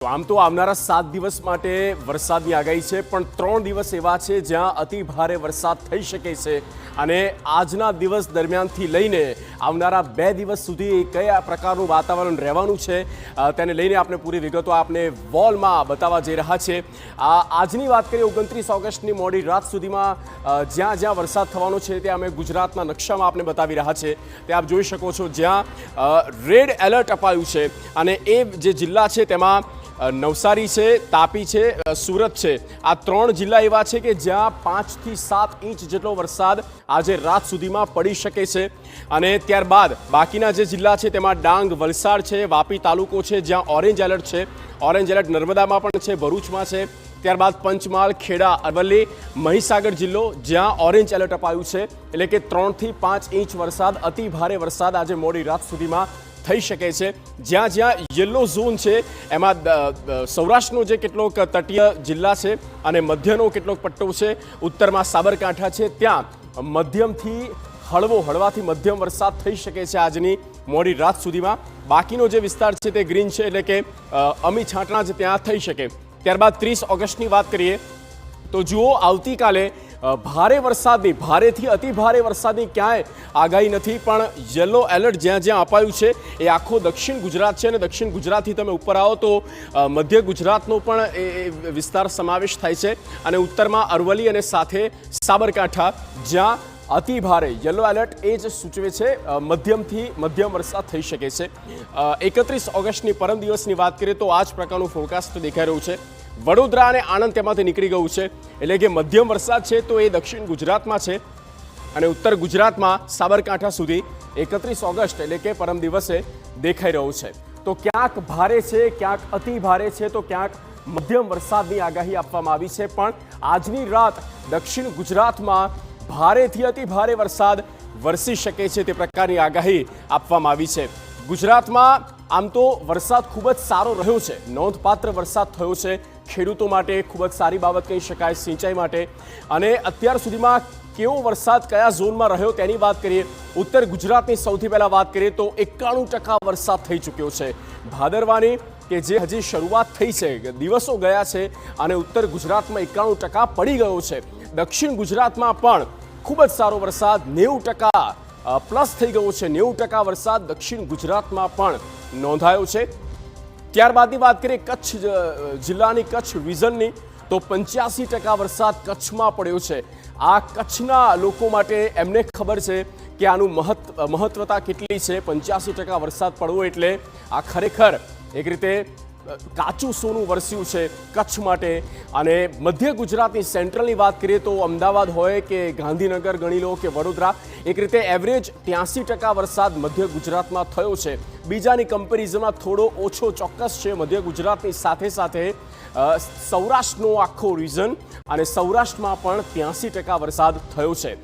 તો આમ તો આવનારા 7 દિવસ માટે વરસાદની આગાહી છે, પણ 3 દિવસ એવા છે જ્યાં અતિ ભારે વરસાદ થઈ શકે છે અને આજના દિવસ દરમિયાનથી લઈને આવનારા 2 દિવસ સુધી કયા પ્રકારનું વાતાવરણ રહેવાનું છે તેને લઈને આપણે પૂરી વિગતો આપને વોલમાં બતાવવા જઈ રહ્યા છે। આજની વાત કરીએ 29 ઓગસ્ટની મોડી રાત સુધીમાં જ્યાં જ્યાં વરસાદ થવાનો છે તે અમે ગુજરાતના નકશામાં આપને બતાવી રહ્યા છે। તે આપ જોઈ શકો છો જ્યાં રેડ એલર્ટ અપાયું છે અને એ જે જિલ્લા છે તેમાં નવસારી છે, તાપી છે, સુરત છે। આ 3 જિલ્લા એવા છે કે જ્યાં 5 થી 7 ઇંચ જેટલો વરસાદ આજે રાત સુધીમાં પડી શકે છે અને ત્યારબાદ બાકીના જે જિલ્લા છે તેમાં ડાંગ, વલસાડ છે, વાપી તાલુકો છે જ્યાં ઓરેન્જ એલર્ટ છે। ઓરેન્જ એલર્ટ નર્મદામાં પણ છે, ભરૂચમાં છે। ત્યારબાદ પંચમહાલ, ખેડા, અરવલ્લી, મહીસાગર જિલ્લો જ્યાં ઓરેન્જ એલર્ટ અપાયું છે, એટલે કે 3 થી 5 ઇંચ વરસાદ, અતિ ભારે વરસાદ આજે મોડી રાત સુધીમાં થઈ શકે છે। જ્યાં જ્યાં યલો ઝોન છે એમાં સૌરાષ્ટ્રનો જે કેટલોક તટીય જિલ્લા છે અને મધ્યનો કેટલોક પટ્ટો છે, ઉત્તરમાં સાબરકાંઠા છે, ત્યાં મધ્યમથી હળવાથી મધ્યમ વરસાદ થઈ શકે છે આજની મોડી રાત સુધીમાં। બાકીનો જે વિસ્તાર છે તે ગ્રીન છે, એટલે કે અમી છાંટણા જ ત્યાં થઈ શકે। ત્યારબાદ 30 ઓગસ્ટની વાત કરીએ તો જુઓ, આવતીકાલે ભારે વરસાદની, ભારેથી અતિ ભારે વરસાદની ક્યાંય આગાહી નથી, પણ યલો એલર્ટ જ્યાં જ્યાં અપાયું છે એ આખો દક્ષિણ ગુજરાત છે અને દક્ષિણ ગુજરાતથી તમે ઉપર આવો તો મધ્ય ગુજરાતનો પણ એ વિસ્તાર સમાવેશ થાય છે અને ઉત્તરમાં અરવલ્લી અને સાથે સાબરકાંઠા જ્યાં અતિ ભારે યલો એલર્ટ એ જ સૂચવે છે મધ્યમથી મધ્યમ વરસાદ થઈ શકે છે। 31 ઓગસ્ટની પરમ દિવસની વાત કરીએ તો આ જ પ્રકારનું ફોરકાસ્ટ દેખાઈ રહ્યું છે। વડોદરા અને આણંદ તેમાંથી નીકળી ગયું છે, એટલે કે મધ્યમ વરસાદ છે તો એ દક્ષિણ ગુજરાતમાં છે અને ઉત્તર ગુજરાતમાં સાબરકાંઠા સુધી 31 ઓગસ્ટ એટલે કે પરમ દિવસે દેખાઈ રહ્યું છે। તો ક્યાંક ભારે છે, ક્યાંક અતિ ભારે છે, તો ક્યાંક મધ્યમ વરસાદની આગાહી આપવામાં આવી છે, પણ આજની રાત દક્ષિણ ગુજરાતમાં ભારેથી અતિ ભારે વરસાદ વરસી શકે છે તે પ્રકારની આગાહી આપવામાં આવી છે। ગુજરાતમાં આમ તો વરસાદ ખૂબ જ સારો રહ્યો છે, નોંધપાત્ર વરસાદ થયો છે, ખેડૂતો માટે ખૂબ જ સારી બાબત કહી શકાય, સિંચાઈ માટે। અને અત્યાર સુધીમાં કેવો વરસાદ કયા ઝોનમાં રહ્યો તેની વાત કરીએ, ઉત્તર ગુજરાતની સૌથી પહેલાં વાત કરીએ તો 91% વરસાદ થઈ ચૂક્યો છે। ભાદરવાની કે જે હજી શરૂઆત થઈ છે, દિવસો ગયા છે અને ઉત્તર ગુજરાતમાં 91% પડી ગયો છે। દક્ષિણ ગુજરાતમાં પણ ખૂબ જ સારો વરસાદ 90% પ્લસ થઈ ગયો છે, 90% વરસાદ દક્ષિણ ગુજરાતમાં પણ નોંધાયો છે। ત્યારબાદની વાત કરીએ કચ્છ જિલ્લાની, કચ્છ રિજનની, તો 85% વરસાદ કચ્છમાં પડ્યો છે। આ કચ્છના લોકો માટે એમને ખબર છે કે આનું મહત્વતા કેટલી છે। 85% વરસાદ પડવો એટલે આ ખરેખર એક રીતે કાચું સોનું વરસ્યું છે કચ્છ માટે। અને મધ્ય ગુજરાતની સેન્ટ્રલની વાત કરીએ તો અમદાવાદ હોય કે ગાંધીનગર ગણી લો કે વડોદરા, એક રીતે એવરેજ 83% વરસાદ મધ્ય ગુજરાતમાં થયો છે। બીજાની કમ્પેરિઝનમાં થોડો ઓછો ચોક્કસ છે મધ્ય ગુજરાતની સાથે સાથે સૌરાષ્ટ્રનો આખો રિજન, અને સૌરાષ્ટ્રમાં પણ 83% વરસાદ થયો છે।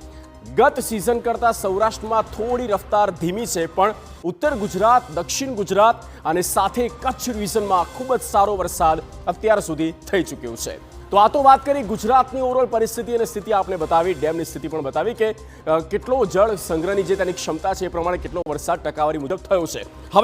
ગત સિઝન કરતાં સૌરાષ્ટ્રમાં થોડી રફતાર ધીમી છે, પણ ઉત્તર ગુજરાત, દક્ષિણ ગુજરાત અને સાથે કચ્છ રિજનમાં ખૂબ જ સારો વરસાદ અત્યાર સુધી થઈ ચૂક્યો છે। તો આ તો વાત કરી ગુજરાતની ઓવરઓલ પરિસ્થિતિ અને સ્થિતિ આપણે બતાવી, ડેમની સ્થિતિ પણ બતાવી કે કેટલો જળ સંગ્રહની જે તેની ક્ષમતા છે એ પ્રમાણે કેટલો વરસાદ ટકાવારી મુજબ થયો છે। હવે